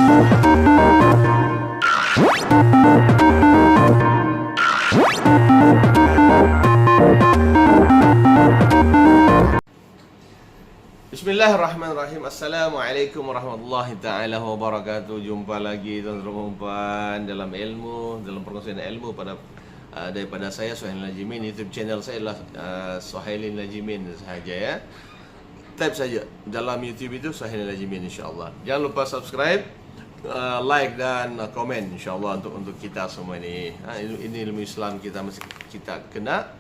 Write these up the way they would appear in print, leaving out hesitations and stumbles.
Bismillahirrahmanirrahim. Assalamualaikum warahmatullahi ta'ala wabarakatuh. Jumpa lagi tuan-tuan dalam ilmu, dalam perkongsian ilmu daripada saya Suhail Najimin. YouTube channel saya adalah Suhail Najimin sahaja ya. Type saja dalam YouTube itu Suhail Najimin insyaAllah. Jangan lupa subscribe, like dan komen insyaAllah untuk kita semua ini. Ini ilmu Islam kita kena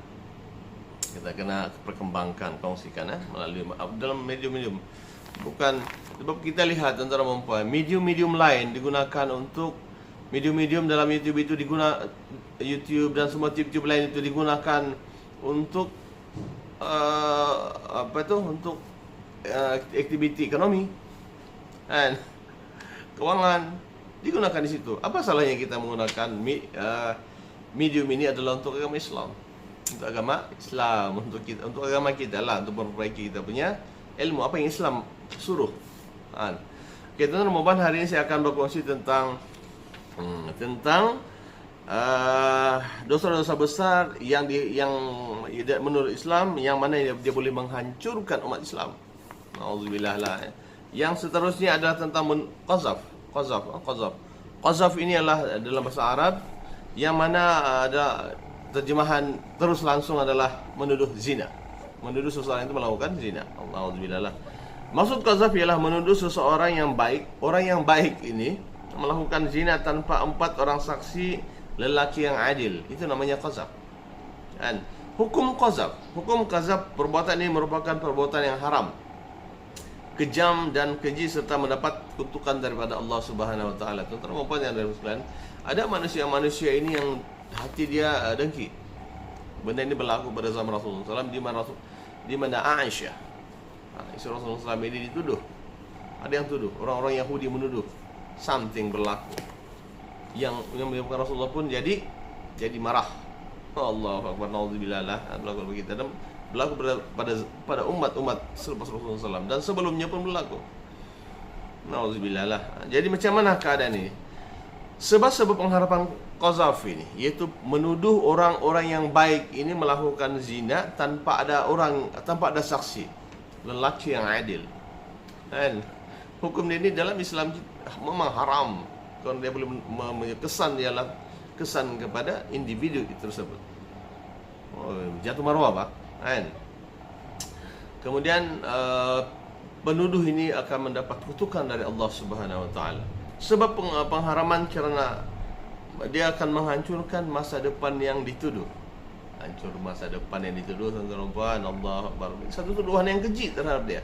perkembangkan, kongsikan melalui dalam medium-medium. Bukan sebab kita lihat antara medium-medium lain digunakan untuk medium-medium dalam YouTube itu YouTube dan semua tube-tube lain itu digunakan untuk untuk aktiviti ekonomi dan keuangan digunakan di situ. Apa salahnya kita menggunakan medium ini adalah untuk agama Islam? Untuk agama Islam, untuk agama kita lah, untuk memperbaiki kita punya ilmu apa yang Islam suruh. Oke, teman-teman, hari ini saya akan berkongsi tentang dosa-dosa besar yang menurut Islam, yang mana dia boleh menghancurkan umat Islam. Nauzubillah lah. Yang seterusnya adalah tentang qazaf. Qazaf ini adalah dalam bahasa Arab yang mana ada terjemahan terus langsung adalah menuduh zina. Menuduh seseorang itu melakukan zina. Alhamdulillah. Maksud qazaf ialah menuduh seseorang yang baik. Orang yang baik ini melakukan zina tanpa 4 orang saksi lelaki yang adil. Itu namanya qazaf. Dan hukum qazaf, perbuatan ini merupakan perbuatan yang haram, kejam dan keji serta mendapat kutukan daripada Allah Subhanahu wa taala. Tuan-tuan yang dari sekalian, ada manusia ini yang hati dia dengki. Benda ini berlaku pada zaman Rasulullah SAW, di mana Aisyah, istri Rasulullah SAW ini dituduh. Ada yang tuduh, orang-orang Yahudi menuduh something berlaku yang menyebabkan Rasulullah pun jadi marah. Allahu Akbar, nauzubillah lah, berlaku bagi kita dan berlaku pada umat-umat selepas Rasulullah SAW dan sebelumnya pun berlaku. Nauzubillah lah. Jadi macam mana keadaan ini? Sebab pengharapan qazaf ini, yaitu menuduh orang-orang yang baik ini melakukan zina tanpa ada saksi lelaki yang adil. Dan hukum ini dalam Islam memang haram, kalau dia boleh kesan kepada individu tersebut. Jatuh marwah, Pak. Kemudian penuduh ini akan mendapat kutukan dari Allah Subhanahu wa taala. Sebab pengharaman kerana dia akan menghancurkan masa depan yang dituduh. Hancur masa depan yang dituduh, tuan-tuan, Allah Akbar. Satu tuduhan yang keji terhadap dia.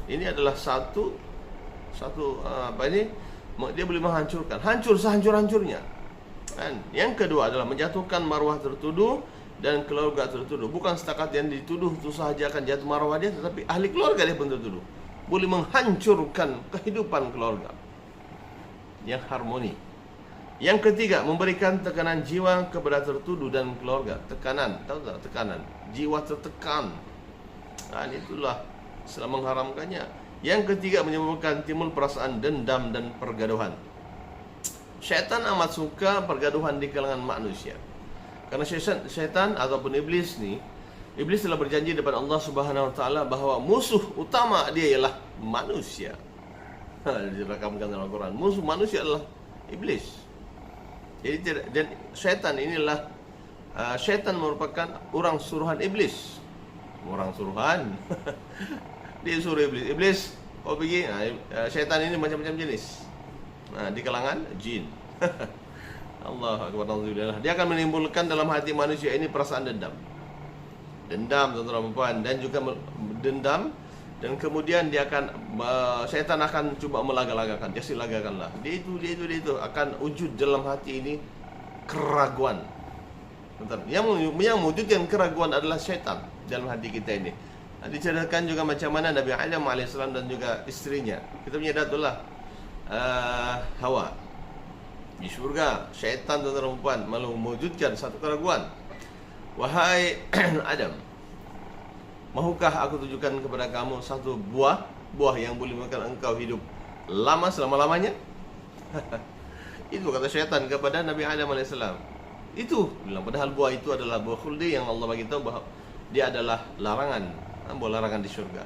Ini adalah satu dia boleh menghancurkan, hancur sehancur-hancurnya. Dan yang kedua adalah menjatuhkan marwah tertuduh dan keluarga tertuduh. Bukan setakat yang dituduh itu sahaja akan jatuh marwah dia, tetapi ahli keluarga dia pun tertuduh. Boleh menghancurkan kehidupan keluarga yang harmoni. Yang ketiga, memberikan tekanan jiwa kepada tertuduh dan keluarga. Tekanan, tahu tak tekanan? Jiwa tertekan. Itulah Islam mengharamkannya. Yang ketiga, menyebabkan timbul perasaan dendam dan pergaduhan. Syaitan amat suka pergaduhan di kalangan manusia. Karena syaitan ataupun iblis telah berjanji depan Allah Subhanahu wa taala bahawa musuh utama dia ialah manusia. Dirakamkan dalam Al-Quran, musuh manusia adalah iblis. Jadi dan syaitan inilah syaitan merupakan orang suruhan iblis. Orang suruhan. Dia suruh iblis, kau pergi. Syaitan ini macam-macam jenis. Di kalangan jin. Allah Akbar, alhamdulillah. Dia akan menimbulkan dalam hati manusia ini perasaan dendam, tuan-tuan, dan juga dendam. Dan kemudian syaitan akan cuba melaga-lagakan, dia silagakanlah. Dia itu akan wujud dalam hati ini keraguan. Yang mewujudkan keraguan adalah syaitan dalam hati kita ini. Diceritakan juga macam mana Nabi Adam AS dan juga istrinya. Kita punya datulah Hawa di syurga. Syaitan dan perempuan malu mewujudkan satu keraguan. Wahai Adam, mahukah aku tunjukkan kepada kamu satu buah yang boleh membuatkan engkau hidup lama selama-lamanya? Itu kata syaitan kepada Nabi Adam alaihissalam. Itu bilang, padahal buah itu adalah buah khuldi yang Allah bagi tahu bahwa dia adalah larangan, buah larangan di surga.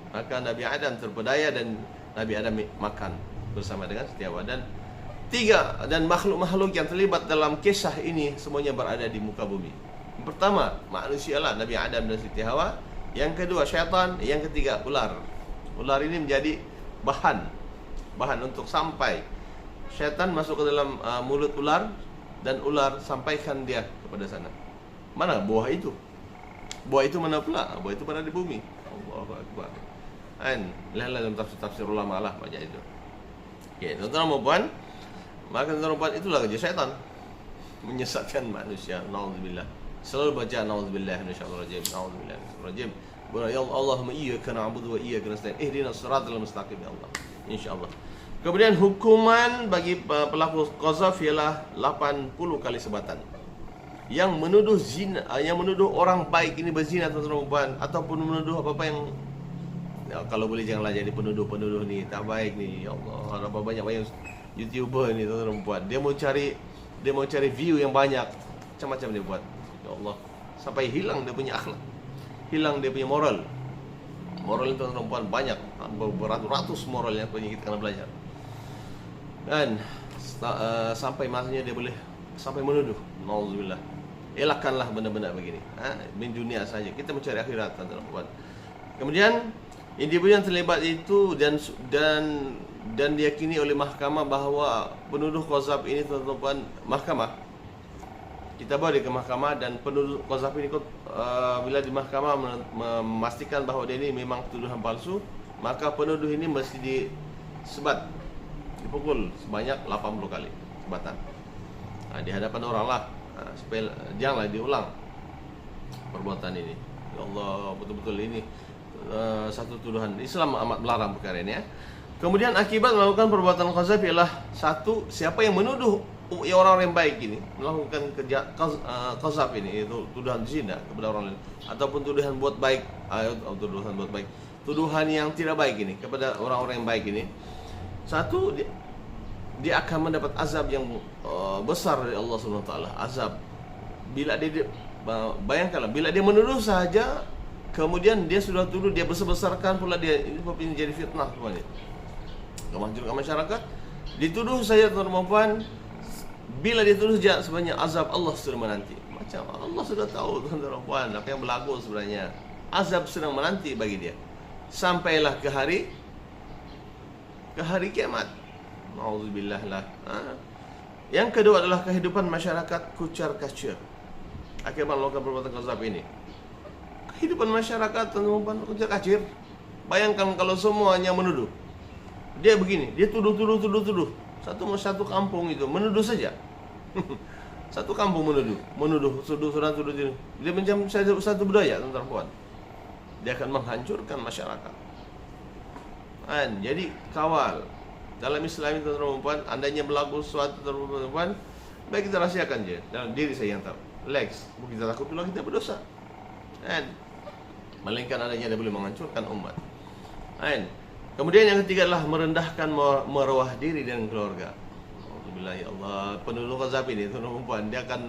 Maka Nabi Adam terpedaya dan Nabi Adam makan bersama dengan setiap dan makhluk-makhluk yang terlibat dalam kisah ini semuanya berada di muka bumi. Yang pertama manusia lah, Nabi Adam dan Siti Hawa. Yang kedua syaitan, yang ketiga ular. Ular ini menjadi bahan untuk sampai syaitan masuk ke dalam mulut ular, dan ular sampaikan dia kepada sana. Mana buah itu? Buah itu mana pula? Buah itu berada di bumi. Allahu Akbar. Lihatlah dalam tafsir ulama lah banyak itu. Okey, tuan-tuan dan puan, maka tuan-tuan dan puan, itulah kerja syaitan, menyesatkan manusia. Nauzubillah. Selalu baca nauzubillah minasyaitonir rajim. Nauzubillah minasyaitonir rajim. Ya Allahumma iyyaka na'budu wa iyyaka nasta'in. Ihdinas siratal mustaqim ya Allah. Insyaallah. Kemudian hukuman bagi pelaku qazaf ialah 80 kali sebatan. Yang menuduh zina, yang menuduh orang baik ini berzina tuan-tuan dan puan, ataupun menuduh apa-apa yang kalau boleh janganlah jadi penuduh-penuduh ni, tak baik ni. Ya Allah, ada banyak YouTuber ni tuan-tuan dan puan. Dia mau cari view yang banyak, macam-macam dia buat. Ya Allah, sampai hilang dia punya akhlak, hilang dia punya moral. Moral itu tuan-tuan dan puan banyak, beratus moral yang kita kena belajar. Dan sampai masanya dia boleh sampai menuduh. Nauzubillah. Elakkanlah benda-benda begini. Di dunia saja. Kita mencari akhirat tuan-tuan dan puan. Kemudian individu yang terlibat itu dan diyakini oleh mahkamah bahawa penuduh qazaf ini tuan-tuan, mahkamah kita bawa dia ke mahkamah, dan penuduh qazaf ini bila di mahkamah memastikan bahawa dia ini memang tuduhan palsu, maka penuduh ini mesti disebat, dipukul sebanyak 80 kali sebatan di hadapan orang lah, supaya janganlah diulang perbuatan ini. Ya Allah, betul-betul ini satu tuduhan. Islam amat melarang perkara ini ya. Kemudian akibat melakukan perbuatan qazaf ialah satu, siapa yang menuduh orang-orang yang baik ini melakukan kerja qazaf ini, itu tuduhan zina kepada orang lain, ataupun tuduhan buat baik, tuduhan yang tidak baik ini kepada orang-orang yang baik ini. Satu, dia akan mendapat azab yang besar dari Allah Subhanahu Wa Taala. Azab bila dia bayangkanlah, bila dia menuduh saja, kemudian dia sudah tuduh, dia besar-besarkan pula dia, ini jadi fitnah semuanya, menghancurkan masyarakat. Dituduh saja tuan-tuan dan puan, bila dia tuduh jahat sebenarnya azab Allah sedang menanti. Macam Allah sudah tahu tuan-tuan dan puan apa yang berlaku sebenarnya. Azab sedang menanti bagi dia sampailah ke hari kiamat. Nauzubillah lah. Yang kedua adalah kehidupan masyarakat kucar-kacir akibat melakukan perbuatan qazaf ini. Kehidupan masyarakat tuan-tuan kucar-kacir. Bayangkan kalau semuanya menuduh. Dia begini, dia tuduh. Satu kampung itu menuduh saja. Satu kampung menuduh. Dia macam satu budaya tuan-tuan puan. Dia akan menghancurkan masyarakat. Jadi kawal dalam Islam itu tuan-tuan puan, andainya berlaku sesuatu tuan-tuan puan, baik kita rahsiakan je dalam diri saya yang tahu. Relax, kita takut pula kita berdosa. Melainkan adanya dia boleh menghancurkan umat. Kemudian yang ketiga adalah merendahkan maruah diri dan keluarga. Alhamdulillah ya Allah, penuduh qazaf ini tuan-tuan puan, dia akan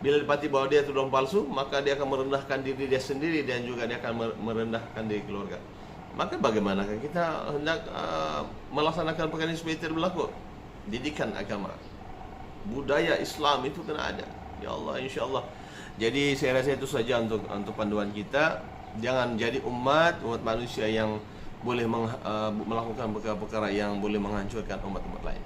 bila dipati bahwa dia tuduhan palsu, maka dia akan merendahkan diri dia sendiri dan juga dia akan merendahkan diri keluarga. Maka bagaimanakah kita hendak melaksanakan perkara ini supaya tidak berlaku? Didikan agama, budaya Islam itu kena ada. Ya Allah, insya-Allah. Jadi saya rasa itu saja untuk panduan kita. Jangan jadi umat manusia yang boleh melakukan perkara-perkara yang boleh menghancurkan umat-umat lain,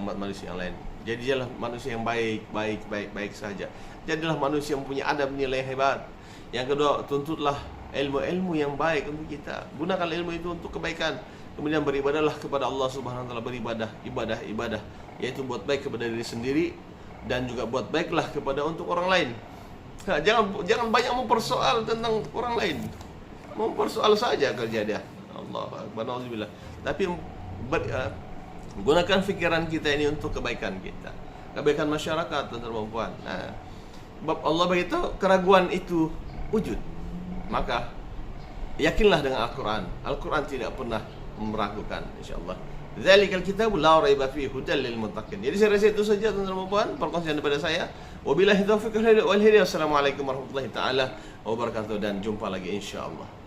umat manusia yang lain. Jadilah manusia yang baik saja. Jadilah manusia yang mempunyai adab, nilai hebat. Yang kedua, tuntutlah ilmu-ilmu yang baik untuk kita. Gunakan ilmu itu untuk kebaikan. Kemudian beribadahlah kepada Allah Subhanahu Wa Taala, ibadah, yaitu buat baik kepada diri sendiri dan juga buat baiklah kepada untuk orang lain. Jangan banyak mempersoal tentang orang lain. Mempersoal saja kerja dia. Allah Akbar, nauzubillah. Tapi gunakan fikiran kita ini untuk kebaikan kita, kebaikan masyarakat tuan-tuan dan puan. Sebab Allah beritahu keraguan itu wujud. Maka yakinlah dengan Al-Quran. Al-Quran tidak pernah meragukan, insya-Allah. Dzalikal kitabu la raiba fihi hudal lil muttaqin. Jadi saya rasa itu saja tuan-tuan dan puan perkongsian daripada saya. Wabillahi taufiq wal hidayah. Wassalamualaikum warahmatullahi taala wabarakatuh dan jumpa lagi insyaallah.